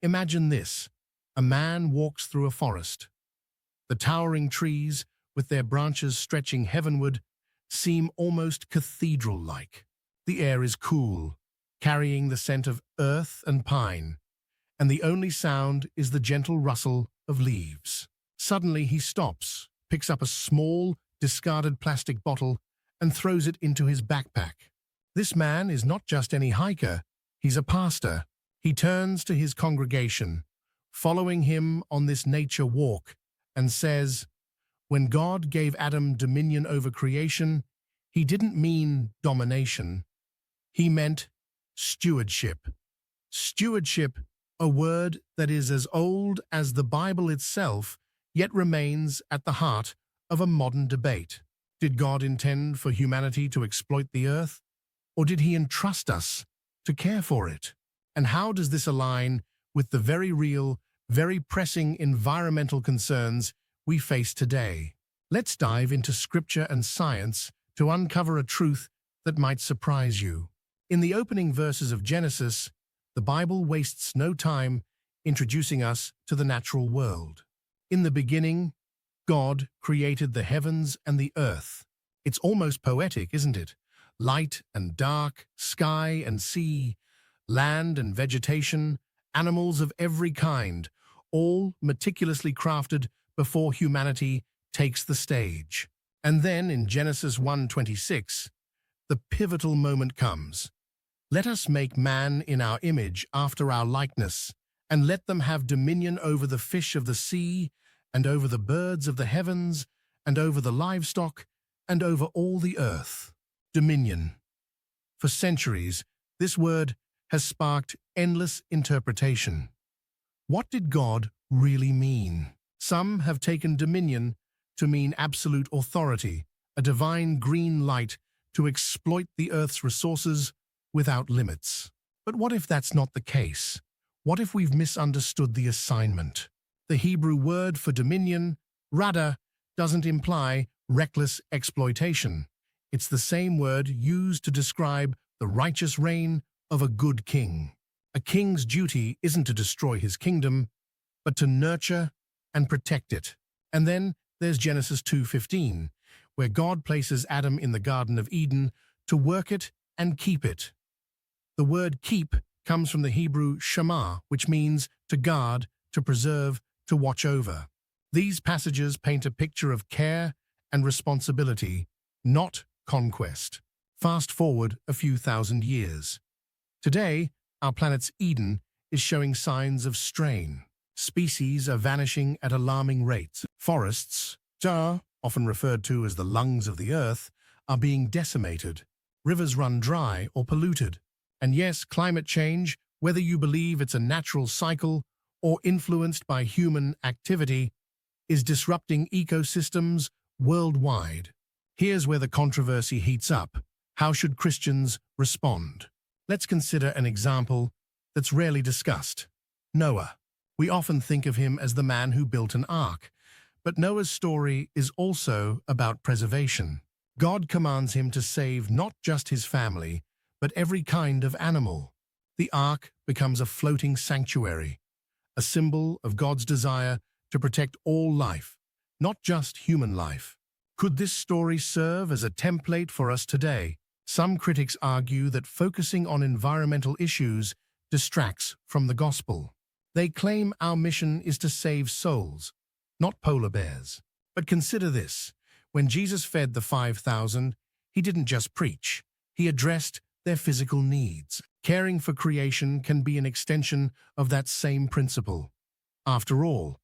Imagine this. A man walks through a forest. The towering trees, with their branches stretching heavenward, seem almost cathedral-like. The air is cool, carrying the scent of earth and pine, and the only sound is the gentle rustle of leaves. Suddenly he stops, picks up a small, discarded plastic bottle, and throws it into his backpack. This man is not just any hiker, he's a pastor. He turns to his congregation, following him on this nature walk, and says, when God gave Adam dominion over creation, he didn't mean domination. He meant stewardship. Stewardship, a word that is as old as the Bible itself, yet remains at the heart of a modern debate. Did God intend for humanity to exploit the earth, or did he entrust us to care for it? And how does this align with the very real, very pressing environmental concerns we face today? Let's dive into scripture and science to uncover a truth that might surprise you. In the opening verses of Genesis, the Bible wastes no time introducing us to the natural world. In the beginning, God created the heavens and the earth. It's almost poetic, isn't it? Light and dark, sky and sea, land and vegetation, animals of every kind, all meticulously crafted before humanity takes the stage. And then in Genesis 1:26, the pivotal moment comes. Let us make man in our image after our likeness, and let them have dominion over the fish of the sea, and over the birds of the heavens, and over the livestock, and over all the earth. Dominion. For centuries, this word has sparked endless interpretation. What did God really mean? Some have taken dominion to mean absolute authority, a divine green light to exploit the earth's resources without limits. But what if that's not the case? What if we've misunderstood the assignment? The Hebrew word for dominion, rada, doesn't imply reckless exploitation. It's the same word used to describe the righteous reign of a good king. A king's duty isn't to destroy his kingdom, but to nurture and protect it. And then there's Genesis 2:15, where God places Adam in the Garden of Eden to work it and keep it. The word keep comes from the Hebrew shema, which means to guard, to preserve, to watch over. These passages paint a picture of care and responsibility, not conquest. Fast forward a few thousand years. Today, our planet's Eden is showing signs of strain. Species are vanishing at alarming rates. Forests, often referred to as the lungs of the earth, are being decimated. Rivers run dry or polluted. And yes, climate change, whether you believe it's a natural cycle or influenced by human activity, is disrupting ecosystems worldwide. Here's where the controversy heats up. How should Christians respond? Let's consider an example that's rarely discussed. Noah. We often think of him as the man who built an ark, but Noah's story is also about preservation. God commands him to save not just his family, but every kind of animal. The ark becomes a floating sanctuary, a symbol of God's desire to protect all life, not just human life. Could this story serve as a template for us today? Some critics argue that focusing on environmental issues distracts from the gospel. They claim our mission is to save souls, not polar bears. But consider this. When Jesus fed the 5,000, he didn't just preach. He addressed their physical needs. Caring for creation can be an extension of that same principle. After all,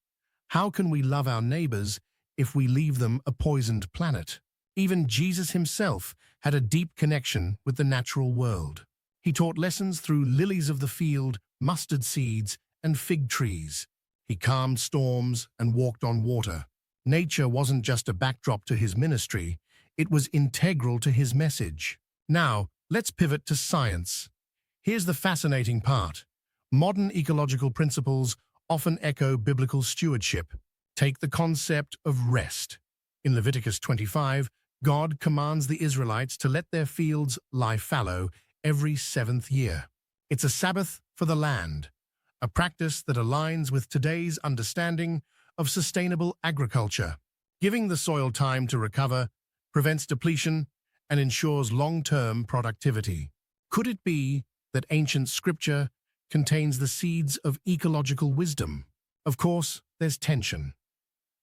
how can we love our neighbors if we leave them a poisoned planet? Even Jesus himself had a deep connection with the natural world. He taught lessons through lilies of the field, mustard seeds, and fig trees. He calmed storms and walked on water. Nature wasn't just a backdrop to his ministry, it was integral to his message. Now, let's pivot to science. Here's the fascinating part. Modern ecological principles often echo biblical stewardship. Take the concept of rest. In Leviticus 25, God commands the Israelites to let their fields lie fallow every 7th year. It's a Sabbath for the land, a practice that aligns with today's understanding of sustainable agriculture. Giving the soil time to recover prevents depletion and ensures long-term productivity. Could it be that ancient scripture contains the seeds of ecological wisdom? Of course, there's tension.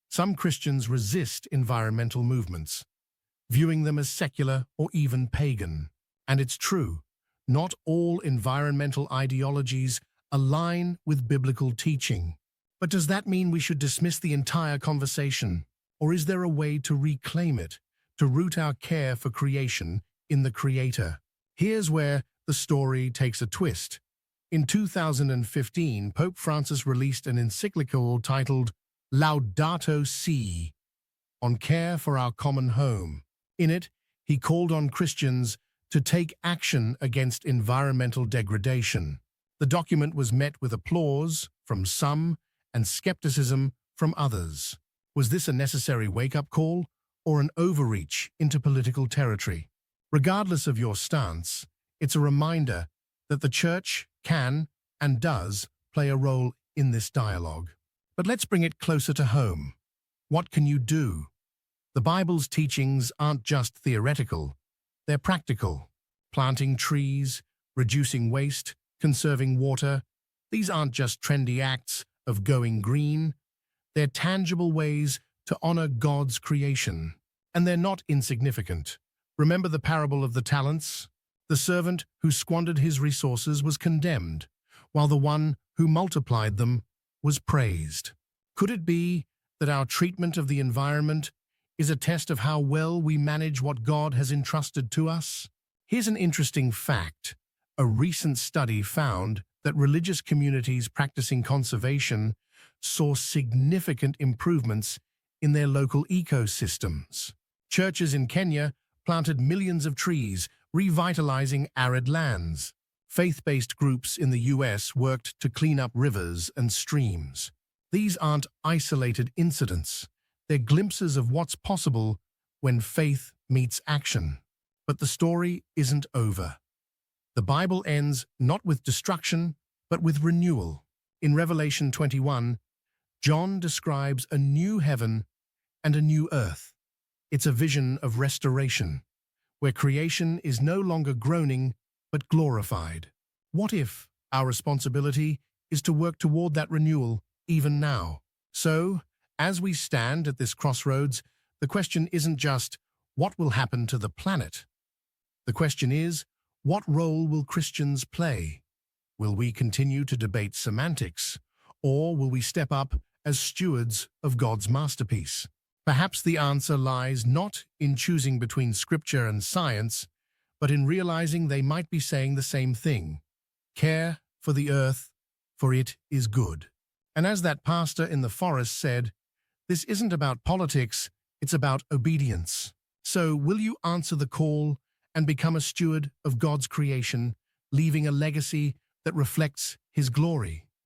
Some Christians resist environmental movements, viewing them as secular or even pagan. And it's true, not all environmental ideologies align with biblical teaching. But does that mean we should dismiss the entire conversation? Or is there a way to reclaim it, to root our care for creation in the Creator? Here's where the story takes a twist. In 2015, Pope Francis released an encyclical titled Laudato Si, on care for our common home. In it, he called on Christians to take action against environmental degradation. The document was met with applause from some and skepticism from others. Was this a necessary wake-up call or an overreach into political territory? Regardless of your stance, it's a reminder that the Church can and does play a role in this dialogue. But let's bring it closer to home. What can you do? The Bible's teachings aren't just theoretical, they're practical. Planting trees, reducing waste, conserving water, these aren't just trendy acts of going green. They're tangible ways to honor God's creation. And they're not insignificant. Remember the parable of the talents? The servant who squandered his resources was condemned, while the one who multiplied them was praised. Could it be that our treatment of the environment is a test of how well we manage what God has entrusted to us? Here's an interesting fact. A recent study found that religious communities practicing conservation saw significant improvements in their local ecosystems. Churches in Kenya planted millions of trees, revitalizing arid lands. Faith-based groups in the US worked to clean up rivers and streams. These aren't isolated incidents. They're glimpses of what's possible when faith meets action. But the story isn't over. The Bible ends not with destruction, but with renewal. In Revelation 21, John describes a new heaven and a new earth. It's a vision of restoration, where creation is no longer groaning, but glorified. What if our responsibility is to work toward that renewal even now? So, as we stand at this crossroads, the question isn't just, what will happen to the planet? The question is, what role will Christians play? Will we continue to debate semantics, or will we step up as stewards of God's masterpiece? Perhaps the answer lies not in choosing between scripture and science, but in realizing they might be saying the same thing. Care for the earth, for it is good. And as that pastor in the forest said, this isn't about politics, it's about obedience. So will you answer the call and become a steward of God's creation, leaving a legacy that reflects His glory?